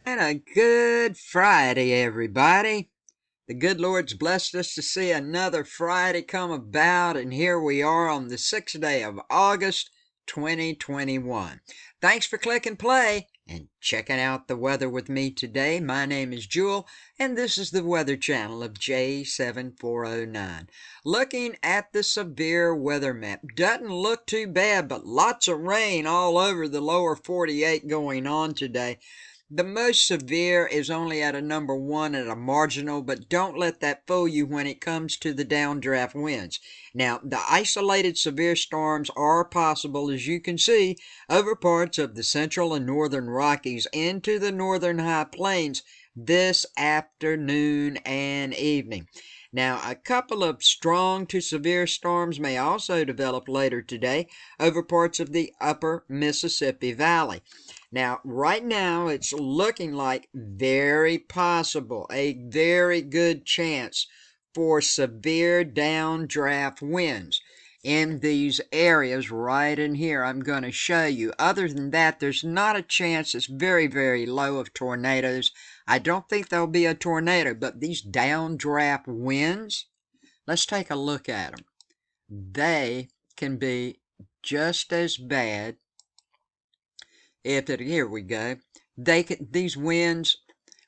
And a good Friday, everybody. The good Lord's blessed us to see another Friday come about, and here we are on the 6th day of August, 2021. Thanks for clicking play and checking out the weather with me today. My name is Jewel, and this is the Weather Channel of J7409. Looking at the severe weather map, doesn't look too bad, but lots of rain all over the lower 48 going on today. The most severe is only at a number 1 at a marginal, but don't let that fool you when it comes to the downdraft winds. Now, the isolated severe storms are possible, as you can see, over parts of the central and northern Rockies into the northern high plains this afternoon and evening. Now, a couple of strong to severe storms may also develop later today over parts of the upper Mississippi Valley. Now, right now, it's looking like very possible, a very good chance for severe downdraft winds in these areas right in here. I'm going to show you. Other than that, there's not a chance. It's very, very low of tornadoes. I don't think there'll be a tornado, but these downdraft winds, let's take a look at them. They can be just as bad. Here we go. These winds,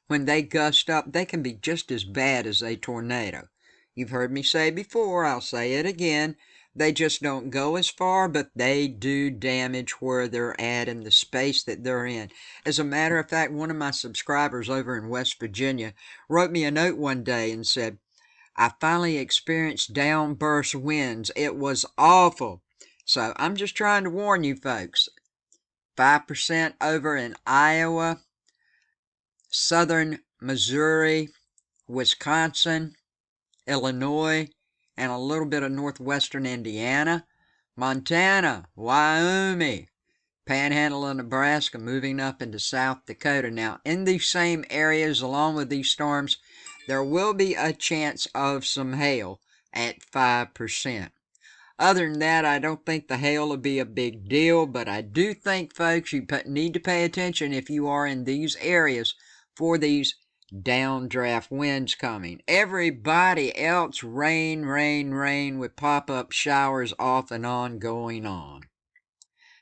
when they gust up, they can be just as bad as a tornado. You've heard me say before, I'll say it again. They just don't go as far, but they do damage where they're at in the space that they're in. As a matter of fact, one of my subscribers over in West Virginia wrote me a note one day and said, "I finally experienced downburst winds. It was awful." So I'm just trying to warn you folks. 5% over in Iowa, southern Missouri, Wisconsin, Illinois, and a little bit of northwestern Indiana, Montana, Wyoming, Panhandle of Nebraska, moving up into South Dakota. Now, in these same areas, along with these storms, there will be a chance of some hail at 5%. Other than that, I don't think the hail will be a big deal, but I do think, folks, you need to pay attention if you are in these areas for these downdraft winds coming. Everybody else, rain, rain, rain with pop-up showers off and on going on.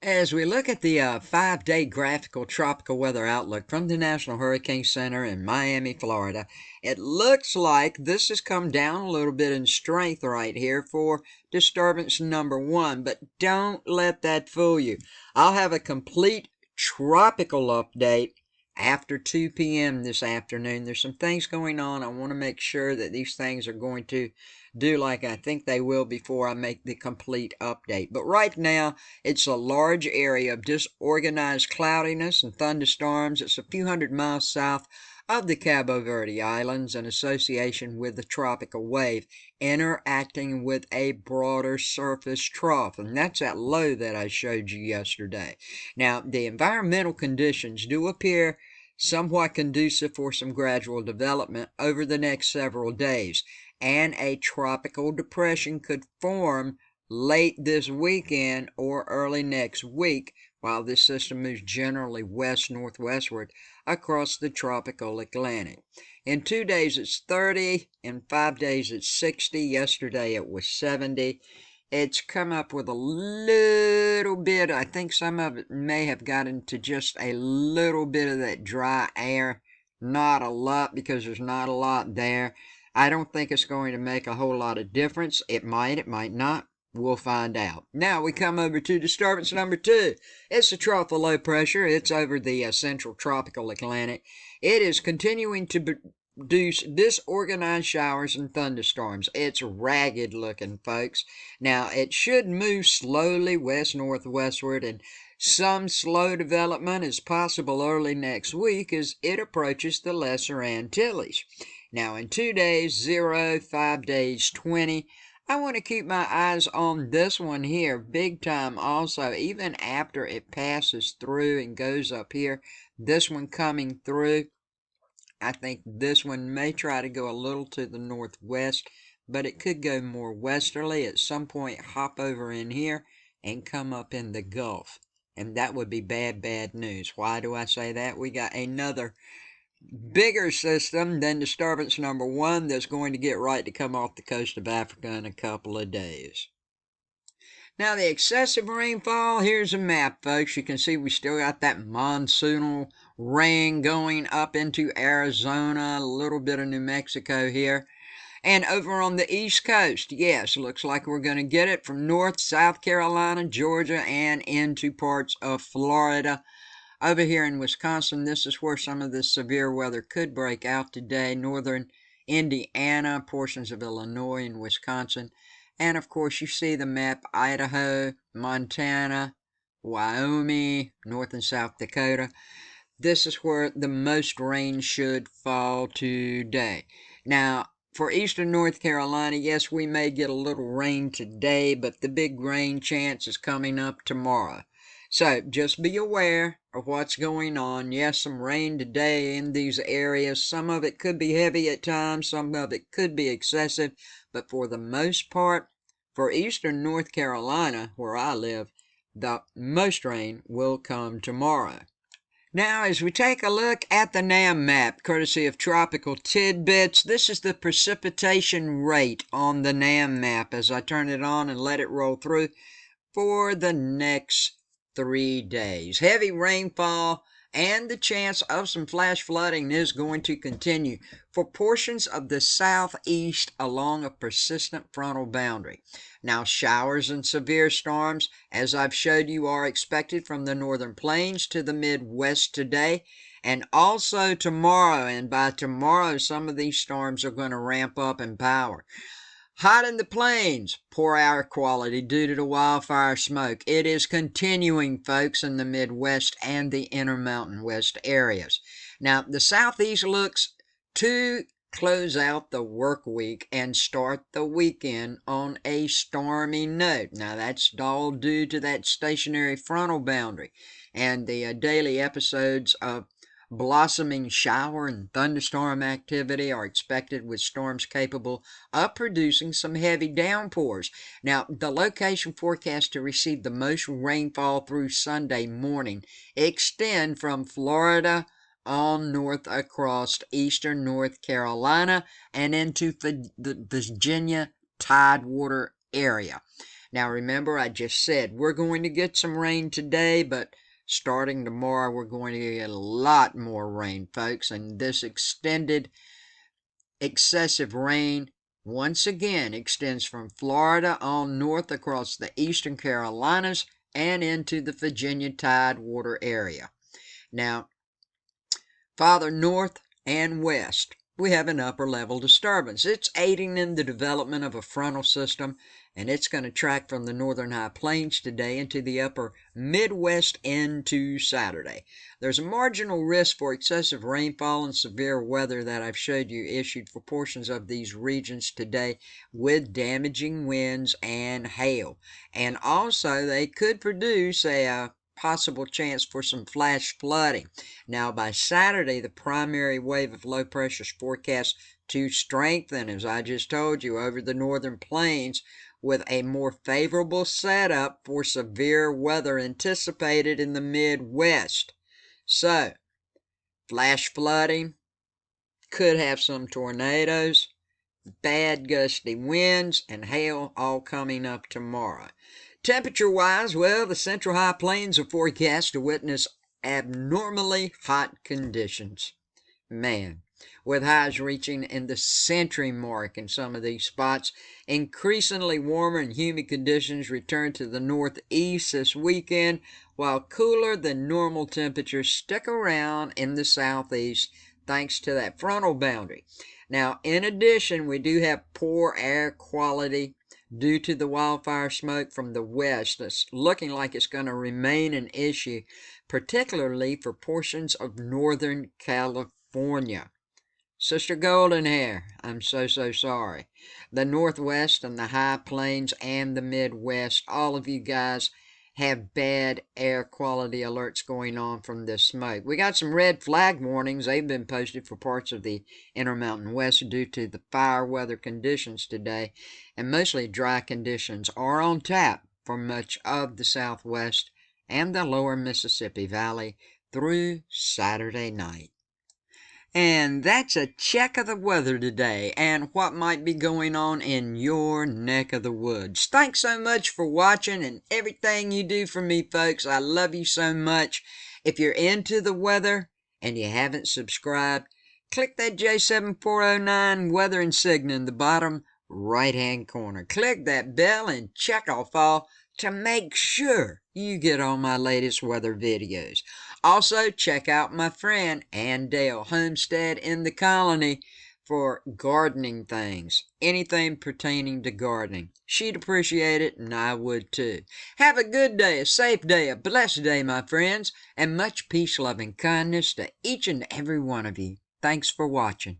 As we look at the 5-day graphical tropical weather outlook from the National Hurricane Center in Miami, Florida, it looks like this has come down a little bit in strength right here for disturbance number 1, but don't let that fool you. I'll have a complete tropical update after 2 p.m. this afternoon. There's some things going on. I want to make sure that these things are going to do like I think they will before I make the complete update. But right now, it's a large area of disorganized cloudiness and thunderstorms. It's a few hundred miles south of the Cabo Verde Islands in association with the tropical wave interacting with a broader surface trough, and that's that low that I showed you yesterday. Now, the environmental conditions do appear somewhat conducive for some gradual development over the next several days, and a tropical depression could form late this weekend or early next week while this system moves generally west-northwestward across the tropical Atlantic. In 2 days it's 30, in 5 days it's 60, yesterday it was 70. It's come up with a little bit, I think some of it may have gotten to just a little bit of that dry air, not a lot because there's not a lot there. I don't think it's going to make a whole lot of difference. It might not. We'll find out. Now we come over to disturbance number 2. It's a trough of low pressure. It's over the central tropical Atlantic. It is continuing to produce disorganized showers and thunderstorms. It's ragged looking, folks. Now, it should move slowly west-northwestward, and some slow development is possible early next week as it approaches the Lesser Antilles. Now, in 2 days, 0, 5 days, 20. I want to keep my eyes on this one here big time also, even after it passes through and goes up here. This one coming through, I think this one may try to go a little to the northwest, but it could go more westerly at some point, hop over in here and come up in the Gulf and that would be bad, bad news. Why do I say that? We got another bigger system than disturbance number one that's going to get right to come off the coast of Africa in a couple of days. Now, the excessive rainfall, here's a map, folks. You can see we still got that monsoonal rain going up into Arizona, a little bit of New Mexico here. And over on the East Coast, yes, looks like we're going to get it from North, South Carolina, Georgia, and into parts of Florida. Over here in Wisconsin, this is where some of this severe weather could break out today. Northern Indiana, portions of Illinois and Wisconsin. And of course, you see the map, Idaho, Montana, Wyoming, North and South Dakota. This is where the most rain should fall today. Now, for eastern North Carolina, yes, we may get a little rain today, but the big rain chance is coming up tomorrow. So just be aware of what's going on. Yes, some rain today in these areas. Some of it could be heavy at times. Some of it could be excessive. But for the most part, for eastern North Carolina, where I live, the most rain will come tomorrow. Now, as we take a look at the NAM map, courtesy of Tropical Tidbits, this is the precipitation rate on the NAM map as I turn it on and let it roll through for the next 3 days. Heavy rainfall and the chance of some flash flooding is going to continue for portions of the southeast along a persistent frontal boundary. Now, showers and severe storms, as I've showed you, are expected from the northern plains to the Midwest today and also tomorrow. And by tomorrow, some of these storms are going to ramp up in power. Hot in the plains, poor air quality due to the wildfire smoke. It is continuing, folks, in the Midwest and the Intermountain West areas. Now, the Southeast looks to close out the work week and start the weekend on a stormy note. Now, that's all due to that stationary frontal boundary and the daily episodes of blossoming shower and thunderstorm activity are expected, with storms capable of producing some heavy downpours. Now, the location forecast to receive the most rainfall through Sunday morning extend from Florida on north across eastern North Carolina and into the Virginia Tidewater area. Now, remember, I just said we're going to get some rain today, but starting tomorrow, we're going to get a lot more rain, folks, and this extended excessive rain once again extends from Florida on north across the eastern Carolinas and into the Virginia Tidewater area. Now, farther north and west, we have an upper level disturbance. It's aiding in the development of a frontal system, and it's going to track from the northern high plains today into the upper Midwest into Saturday. There's a marginal risk for excessive rainfall and severe weather that I've showed you issued for portions of these regions today, with damaging winds and hail. And also, they could produce a possible chance for some flash flooding. Now, by Saturday, the primary wave of low pressure is forecast to strengthen, as I just told you, over the northern plains, with a more favorable setup for severe weather anticipated in the Midwest. So, flash flooding, could have some tornadoes, bad gusty winds, and hail all coming up tomorrow. Temperature-wise, well, the central high plains are forecast to witness abnormally hot conditions. Man, with highs reaching in the century mark in some of these spots. Increasingly warmer and humid conditions return to the northeast this weekend, while cooler than normal temperatures stick around in the southeast thanks to that frontal boundary. Now, in addition, we do have poor air quality due to the wildfire smoke from the west. It's looking like it's going to remain an issue, particularly for portions of northern California. Sister Golden Hair, I'm so sorry. The Northwest and the High Plains and the Midwest, all of you guys have bad air quality alerts going on from this smoke. We got some red flag warnings. They've been posted for parts of the Intermountain West due to the fire weather conditions today, and mostly dry conditions are on tap for much of the Southwest and the lower Mississippi Valley through Saturday night. And that's a check of the weather today and what might be going on in your neck of the woods. Thanks so much for watching and everything you do for me, folks. I love you so much. If you're into the weather and you haven't subscribed, click that J7409 weather insignia in the bottom right-hand corner. Click that bell and check off all to make sure you get all my latest weather videos. Also, check out my friend Ann Dale Homestead in the Colony for gardening things, anything pertaining to gardening. She'd appreciate it, and I would too. Have a good day, a safe day, a blessed day, my friends, and much peace, love, and kindness to each and every one of you. Thanks for watching.